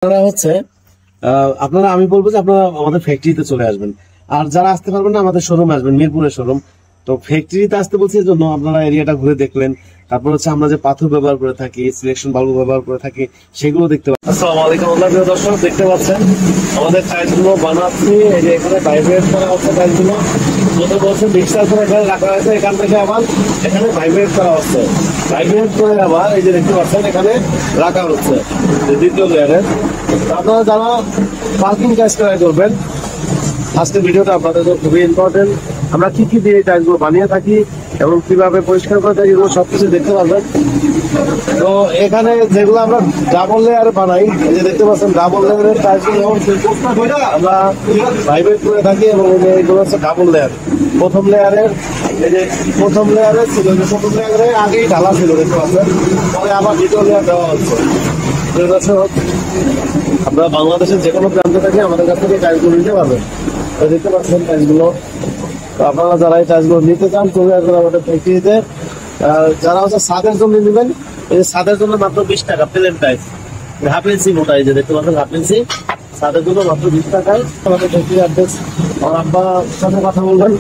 আপনারা হচ্ছে আপনারা আমি বলবো যে আপনারা আমাদের ফ্যাক্টরিতে চলে আসবেন। আর যারা আসতে পারবেন না আমাদের শোরুমে আসবেন, মিরপুরের শোরুম। তো ফ্যাক্টরিতে আসতে বলছি এর জন্য আপনারা এরিয়াটা ঘুরে দেখলেন। তারপর হচ্ছে আমরা যে পাথর ব্যবহার করে থাকি, সিলেকশন বাল্ব ব্যবহার করে থাকি, সেগুলো দেখতে পাচ্ছেন। আসসালামু আলাইকুম প্রিয় দর্শক, দেখতে পাচ্ছেন আমাদের টাইলসগুলো বানাচ্ছি। এই যে এখানে ভাইব্রেট করা হচ্ছে টাইলসগুলো, গত বছর মিক্সার করে এখানে রাখা হয়েছে। এখান থেকে আবার এখানে ভাইব্রেট করা হচ্ছে, ভাইব্রেট করে আবার এই যে দেখতে পাচ্ছেন এখানে রাখা হচ্ছে দ্বিতীয় লেয়ারের। আপনারা যারা পার্কিং কাজ করা করবেন, আজকের ভিডিওটা আপনাদের জন্য খুবই ইম্পর্টেন্ট। আমরা কি কি দিয়ে টাইলসগুলো বানিয়ে থাকি এবং কিভাবে পরিষ্কার করে থাকি এগুলো সবকিছু দেখতে পারবেন। তো এখানে যেগুলো আমরা ডাবল লেয়ারে বানাই, এই যে দেখতে পাচ্ছেন ডাবল লেয়ারের টাইলসগুলো আমরা ভাইব্রেট করে থাকি এবং এগুলো হচ্ছে ডাবল লেয়ার। প্রথম লেয়ারের এই যে প্রথম লেয়ারে ছিল, প্রথম লেয়ারে আগেই ঢালা ছিল দেখতে পাচ্ছেন, পরে আবার দ্বিতীয় লেয়ার দেওয়া হচ্ছে। আপনারা বাংলাদেশের যে কোনো প্রান্তে থেকে আমাদের কাছ থেকে টাইলসগুলো নিতে পারবেন। দেখতে পাচ্ছেন টাইলসগুলো। তো আপনারা যারা এই টাইলসগুলো নিতে চান চলে আসবেন আমাদের ফ্যাক্টরিতে। যারা হচ্ছে ছাদের জন্য নেবেন, এই ছাদের জন্য মাত্র 20 টাকা প্লেন টাইলস, হাফ ইঞ্চি মোটা, এই যে দেখতে পাচ্ছেন হাফ ইঞ্চি ছাদের জন্য মাত্র 20 টাকায়। আমাদের ফ্যাক্টরি অ্যাড্রেস আমার আব্বার সাথে কথা বলবেন।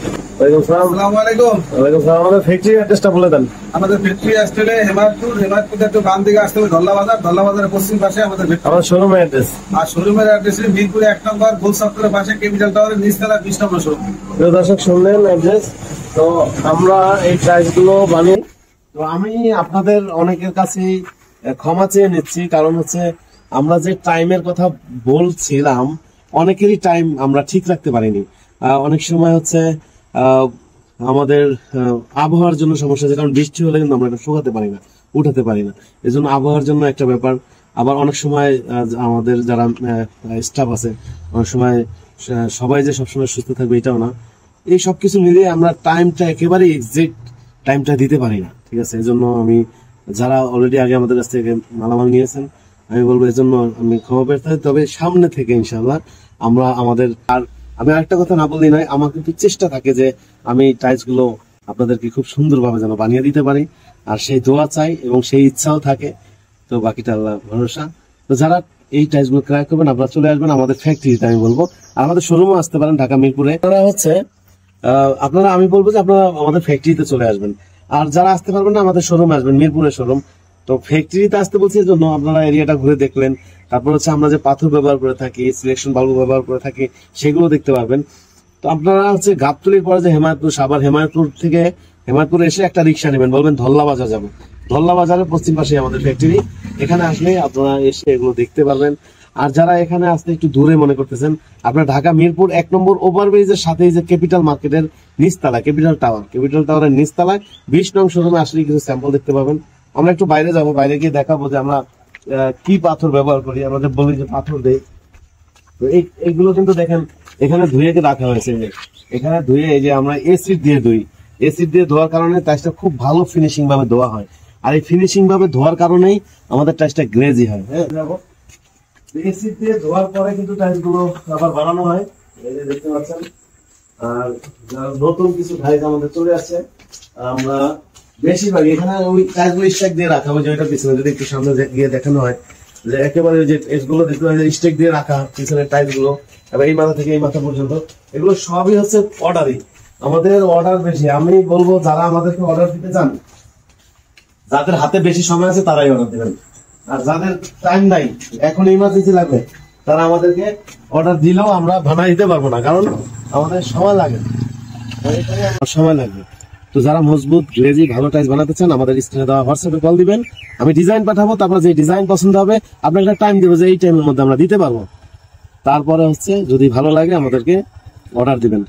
আমাদের ফ্যাক্টরি অ্যাড্রেসটা বলে দেন। আমাদের ফ্যাক্টরি আসতে হলে হেমায়তপুর একটু বাম দিকে আসতে হবে ধল্লা বাজারের পশ্চিম পাশে আমাদের শোরুমের অ্যাড্রেস। আর শোরুমের অ্যাড্রেস মিরপুরে 1 নম্বর গোল চত্বরের পাশে ক্যাপিটাল টাওয়ারের নিচতলা 20 নম্বর শোরুম। দর্শক শুনলেন অ্যাড্রেস। তো আমরা এই টাইলসগুলো বানিয়ে, তো আমি আপনাদের অনেকের কাছে ক্ষমা চেয়ে নিচ্ছি, কারণ হচ্ছে আমরা যে টাইমের কথা বলছিলাম অনেকেরই টাইম আমরা ঠিক রাখতে পারিনি। অনেক সময় হচ্ছে আমাদের আবহাওয়ার জন্য সমস্যা আছে, কারণ বৃষ্টি হলে কিন্তু আমরা এটা শুকাতে পারি না, উঠাতে পারি না। এই জন্য আবহাওয়ার জন্য একটা ব্যাপার। আবার অনেক সময় আমাদের যারা স্টাফ আছে, অনেক সময় সবাই যে সবসময় সুস্থ থাকবে এটাও না। এই সবকিছু মিলিয়ে আমরা টাইমটা একেবারে এক্সাক্ট টাইমটা দিতে পারি না, ঠিক আছে। এই জন্য আমি যারা অলরেডি আগে আমাদের কাছ থেকে মালামাল নিয়েছেন আমি বলবো এই জন্য আমি ক্ষমা পেতে হয়। তবে সামনে থেকে ইনশাল্লাহ আমরা আমাদের, আর আমি আরেকটা কথা না বললেই নয়, আমার কিন্তু চেষ্টা থাকে যে আমি টাইলস গুলো আপনাদেরকে খুব সুন্দরভাবে যেন বানিয়ে দিতে পারি, আর সেই দোয়া চাই এবং সেই ইচ্ছাও থাকে। তো বাকিটা আল্লাহ ভরসা। তো যারা এই টাইলস গুলো ক্রয় করবেন আপনারা চলে আসবেন আমাদের ফ্যাক্টরিতে, আমি বলবো। আর আমাদের শোরুমে আসতে পারেন ঢাকা মিরপুরে। আপনারা হচ্ছে আপনারা আমি বলবো যে আপনারা আমাদের ফ্যাক্টরিতে চলে আসবেন। আর যারা আসতে পারবেন না আমাদের শোরুমে আসবেন, মিরপুরের শোরুম। তো ফ্যাক্টরিতে আসতে বলছি এর জন্য আপনারা এরিয়াটা ঘুরে দেখলেন। তারপর হচ্ছে আমরা যে পাথর ব্যবহার করে থাকি, সিলেকশন বাল্ব ব্যবহার করে থাকি, সেগুলো দেখতে পারবেন। তো আপনারা হচ্ছে গাবতলির পরে যে হেমায়তপুর, সাভার হেমায়তপুর থেকে হেমায়তপুরে এসে একটা রিক্সা নেবেন, বলবেন ধল্লা বাজার যাবো। ধল্লা বাজারের পশ্চিম পাশে আমাদের ফ্যাক্টরি। এখানে আসলে আপনারা এসে এগুলো দেখতে পারবেন। আর যারা এখানে আসতে একটু দূরে মনে করতেছেন, আপনার ঢাকা মিরপুর 1 নম্বর ওভারব্রিজের সাথে যে ক্যাপিটাল মার্কেটের নিচতলা, ক্যাপিটাল টাওয়ারের নিচতলায় 20 নং শোরুমে আসলে কিছু স্যাম্পল দেখতে পাবেন। আমরা একটু বাইরে যাবো, বাইরে গিয়ে দেখাবো যে আমরা কি পাথর ব্যবহার করি। আমাদের বলি যে পাথর দেই, তো এইগুলো কিন্তু দেখেন এখানে ধুয়ে রাখা হয়েছে। এখানে ধুয়ে এই যে আমরা এসিড দিয়ে ধুই, এসিড দিয়ে ধোয়ার কারণে টাইলসটা খুব ভালো ফিনিশিং ভাবে ধোয়া হয়। আর এই ফিনিশিং ভাবে ধোয়ার কারণেই আমাদের টাইলসটা গ্লেজি হয়। হ্যাঁ, এসিড দিয়ে ধোয়ার পরে কিন্তু টাইলস গুলো আবার বানানো হয়, এই যে দেখতে পাচ্ছেন। আর নতুন কিছু টাইলস আমাদের চলে আসছে। আমরা বেশিরভাগ এখানে ওই টাইলসগুলো স্টেক দিয়ে রাখা হয়, যেটা পিছনে যদি একটু সামনে গিয়ে দেখানো হয় যে একেবারে যে এগুলো দেখতে হয় স্টেক দিয়ে রাখা পিছনের টাইলস গুলো, এবার এই মাথা থেকে এই মাথা পর্যন্ত এগুলো সবই হচ্ছে অর্ডারই। আমাদের অর্ডার বেশি। আমি বলবো যারা আমাদেরকে অর্ডার দিতে চান, যাদের হাতে বেশি সময় আছে তারাই অর্ডার দেবেন। আর যাদের টাইম নাই, এখন ইমার্জেন্সি লাগবে, তারা আমাদেরকে অর্ডার দিলেও আমরা বানাই দিতে পারবো না, কারণ আমাদের সময় লাগে, সময় লাগবে। তো যারা মজবুত গ্লেজি ভালো টাইলস বানাতে চান আমাদের স্ক্রিনে দেওয়া হোয়াটসঅ্যাপে কল দিবেন, আমি ডিজাইন পাঠাবো। তারপর যে ডিজাইন পছন্দ হবে আপনার একটা টাইম দেবো যে এই টাইমের মধ্যে আমরা দিতে পারবো। তারপরে হচ্ছে যদি ভালো লাগে আমাদেরকে অর্ডার দিবেন।